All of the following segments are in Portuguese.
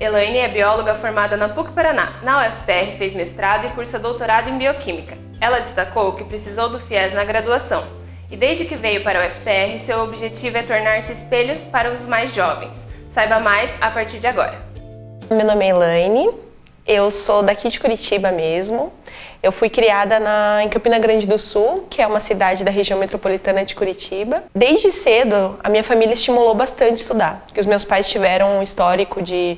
Elaine é bióloga formada na PUC-Paraná. Na UFPR fez mestrado e cursa doutorado em bioquímica. Ela destacou que precisou do FIES na graduação. E desde que veio para a UFPR, seu objetivo é tornar-se espelho para os mais jovens. Saiba mais a partir de agora. Meu nome é Elaine, eu sou daqui de Curitiba mesmo. Eu fui criada em Campina Grande do Sul, que é uma cidade da região metropolitana de Curitiba. Desde cedo, a minha família estimulou bastante estudar, porque os meus pais tiveram um histórico de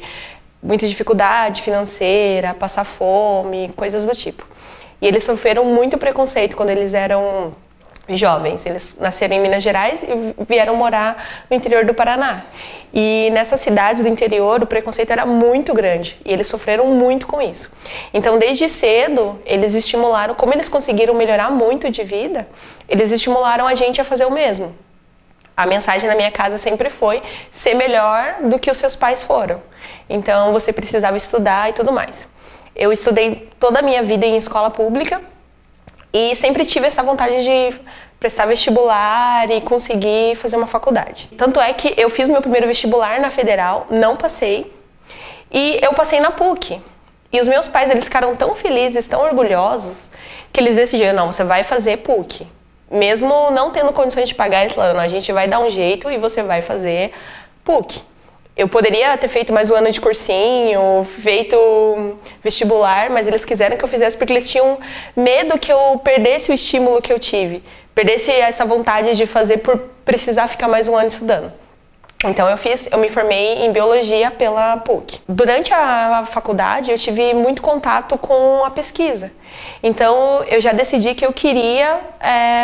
muita dificuldade financeira, passar fome, coisas do tipo. E eles sofreram muito preconceito quando eles eram jovens. Eles nasceram em Minas Gerais e vieram morar no interior do Paraná. E nessas cidades do interior o preconceito era muito grande e eles sofreram muito com isso. Então desde cedo eles estimularam, como eles conseguiram melhorar muito de vida, eles estimularam a gente a fazer o mesmo. A mensagem na minha casa sempre foi ser melhor do que os seus pais foram. Então você precisava estudar e tudo mais. Eu estudei toda a minha vida em escola pública e sempre tive essa vontade de prestar vestibular e conseguir fazer uma faculdade. Tanto é que eu fiz meu primeiro vestibular na Federal, não passei, e eu passei na PUC. E os meus pais, eles ficaram tão felizes, tão orgulhosos, que eles decidiram, não, você vai fazer PUC. Mesmo não tendo condições de pagar, eles falaram, não, a gente vai dar um jeito e você vai fazer PUC. Eu poderia ter feito mais um ano de cursinho, feito vestibular, mas eles quiseram que eu fizesse porque eles tinham medo que eu perdesse o estímulo que eu tive. Perdesse essa vontade de fazer por precisar ficar mais um ano estudando. Então eu me formei em biologia pela PUC. Durante a faculdade eu tive muito contato com a pesquisa. Então eu já decidi que eu queria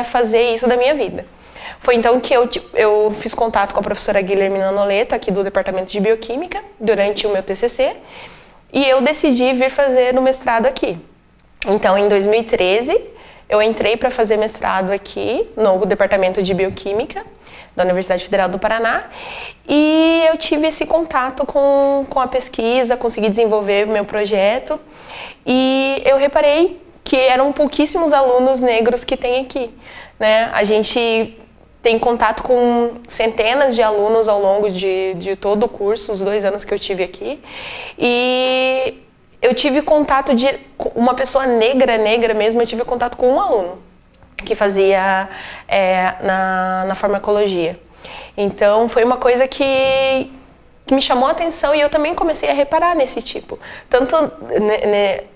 fazer isso da minha vida. Foi então que eu fiz contato com a professora Guilhermina Noleto, aqui do Departamento de Bioquímica, durante o meu TCC, e eu decidi vir fazer o mestrado aqui. Então, em 2013, eu entrei para fazer mestrado aqui no Departamento de Bioquímica da Universidade Federal do Paraná, e eu tive esse contato com a pesquisa, consegui desenvolver o meu projeto, e eu reparei que eram pouquíssimos alunos negros que tem aqui, né? A gente tem contato com centenas de alunos ao longo de todo o curso, os 2 anos que eu tive aqui. E eu tive contato de uma pessoa negra mesmo, eu tive contato com um aluno que fazia na farmacologia. Então foi uma coisa que me chamou a atenção e eu também comecei a reparar nesse tipo.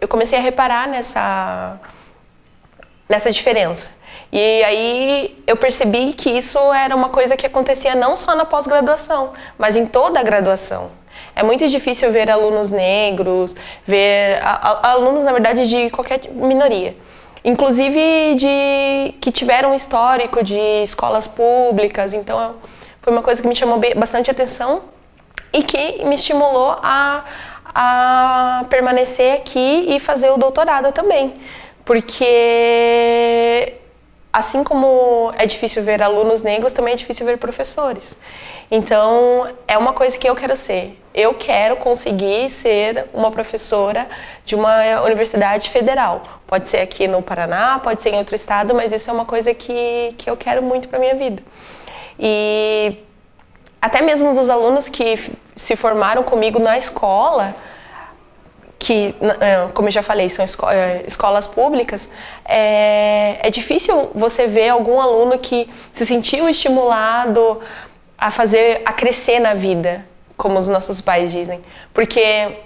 Eu comecei a reparar nessa diferença. E aí eu percebi que isso era uma coisa que acontecia não só na pós-graduação, mas em toda a graduação. É muito difícil ver alunos negros, ver alunos, na verdade, de qualquer minoria. Inclusive que tiveram um histórico de escolas públicas, então foi uma coisa que me chamou bastante atenção e que me estimulou a permanecer aqui e fazer o doutorado também. Porque assim como é difícil ver alunos negros, também é difícil ver professores. Então, é uma coisa que eu quero ser. Eu quero conseguir ser uma professora de uma universidade federal. Pode ser aqui no Paraná, pode ser em outro estado, mas isso é uma coisa que eu quero muito para a minha vida. E até mesmo dos alunos que se formaram comigo na escola, que, como eu já falei, são escolas públicas, é difícil você ver algum aluno que se sentiu estimulado a crescer na vida, como os nossos pais dizem. Porque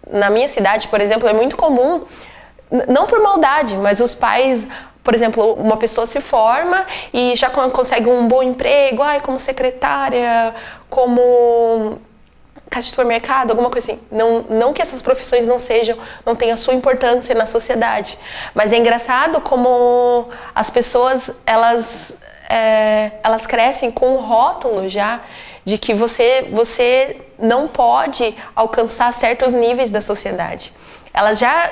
na minha cidade, por exemplo, é muito comum, não por maldade, mas os pais, por exemplo, uma pessoa se forma e já consegue um bom emprego, como secretária, como caixa de supermercado, alguma coisa assim. Não que essas profissões não tenham a sua importância na sociedade, mas é engraçado como as pessoas, elas crescem com um rótulo já de que você não pode alcançar certos níveis da sociedade. Elas já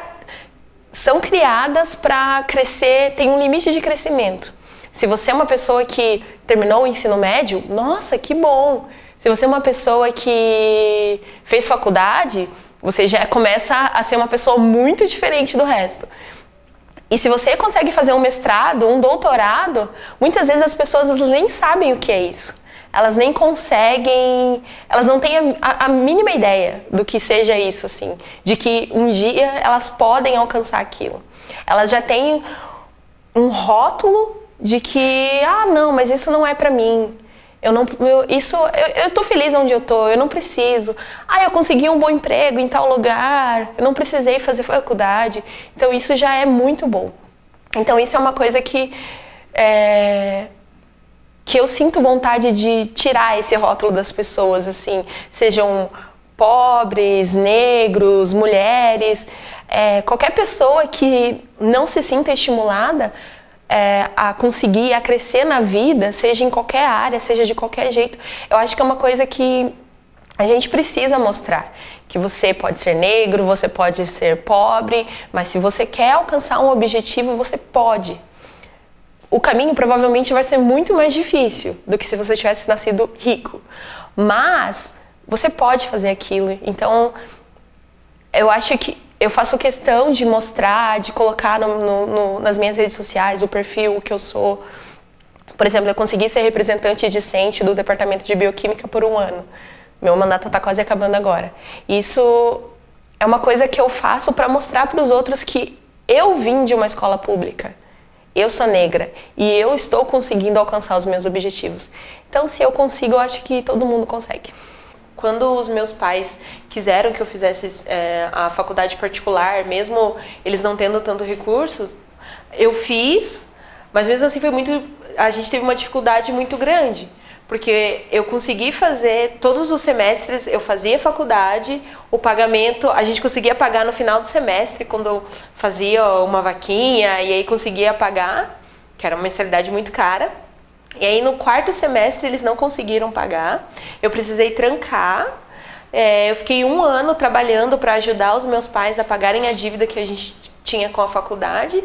são criadas para crescer, tem um limite de crescimento. Se você é uma pessoa que terminou o ensino médio, nossa, que bom! Se você é uma pessoa que fez faculdade, você já começa a ser uma pessoa muito diferente do resto. E se você consegue fazer um mestrado, um doutorado, muitas vezes as pessoas nem sabem o que é isso. elas nem conseguem, elas não têm a mínima ideia do que seja isso, assim, de que um dia elas podem alcançar aquilo. Elas já têm um rótulo de que, não, mas isso não é pra mim. Eu tô feliz onde eu tô, eu não preciso. Eu consegui um bom emprego em tal lugar, eu não precisei fazer faculdade. Então isso já é muito bom. Então isso é uma coisa que eu sinto vontade de tirar esse rótulo das pessoas, assim, sejam pobres, negros, mulheres, qualquer pessoa que não se sinta estimulada a conseguir, a crescer na vida, seja em qualquer área, seja de qualquer jeito. Eu acho que é uma coisa que a gente precisa mostrar, que você pode ser negro, você pode ser pobre, mas se você quer alcançar um objetivo, você pode. O caminho provavelmente vai ser muito mais difícil do que se você tivesse nascido rico, mas você pode fazer aquilo. Então, eu acho que eu faço questão de mostrar, de colocar nas minhas redes sociais o perfil que eu sou. Por exemplo, eu consegui ser representante discente do Departamento de Bioquímica por 1 ano. Meu mandato está quase acabando agora. Isso é uma coisa que eu faço para mostrar para os outros que eu vim de uma escola pública. Eu sou negra e eu estou conseguindo alcançar os meus objetivos. Então, se eu consigo, eu acho que todo mundo consegue. Quando os meus pais quiseram que eu fizesse a faculdade particular, mesmo eles não tendo tanto recursos, eu fiz, mas mesmo assim a gente teve uma dificuldade muito grande, porque eu consegui fazer todos os semestres, eu fazia faculdade, o pagamento, a gente conseguia pagar no final do semestre, quando eu fazia uma vaquinha, e aí conseguia pagar, que era uma mensalidade muito cara. E aí no 4º semestre eles não conseguiram pagar, eu precisei trancar, eu fiquei 1 ano trabalhando para ajudar os meus pais a pagarem a dívida que a gente tinha com a faculdade,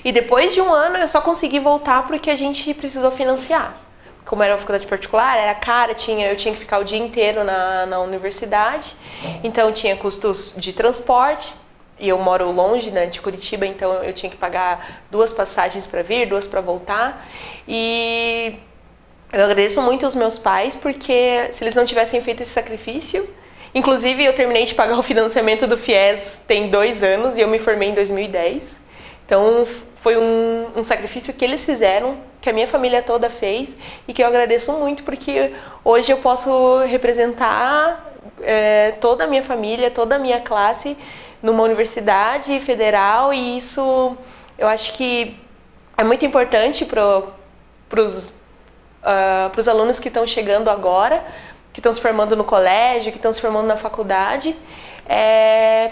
e depois de 1 ano eu só consegui voltar porque a gente precisou financiar. Como era uma faculdade particular, era cara, eu tinha que ficar o dia inteiro na universidade, então tinha custos de transporte, e eu moro longe, né, de Curitiba, então eu tinha que pagar 2 passagens para vir, 2 para voltar. E eu agradeço muito aos meus pais, porque se eles não tivessem feito esse sacrifício, inclusive eu terminei de pagar o financiamento do FIES tem 2 anos e eu me formei em 2010. Então foi um sacrifício que eles fizeram, que a minha família toda fez, e que eu agradeço muito, porque hoje eu posso representar toda a minha família, toda a minha classe numa universidade federal, e isso eu acho que é muito importante para os alunos que estão chegando agora, que estão se formando no colégio, que estão se formando na faculdade,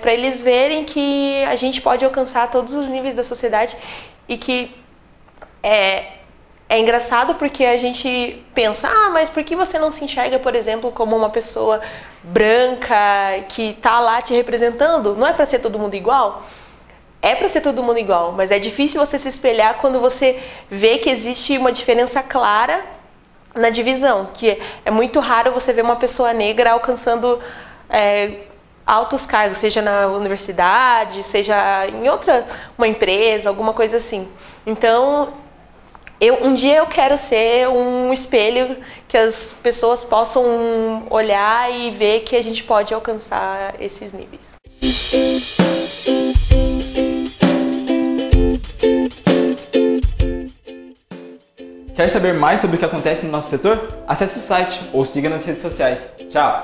para eles verem que a gente pode alcançar todos os níveis da sociedade, e que é engraçado porque a gente pensa, mas por que você não se enxerga, por exemplo, como uma pessoa branca que está lá te representando? Não é para ser todo mundo igual? É para ser todo mundo igual, mas é difícil você se espelhar quando você vê que existe uma diferença clara na divisão, que é muito raro você ver uma pessoa negra alcançando altos cargos, seja na universidade, seja em uma empresa, alguma coisa assim. Então, um dia eu quero ser um espelho que as pessoas possam olhar e ver que a gente pode alcançar esses níveis. Quer saber mais sobre o que acontece no nosso setor? Acesse o site ou siga nas redes sociais. Tchau!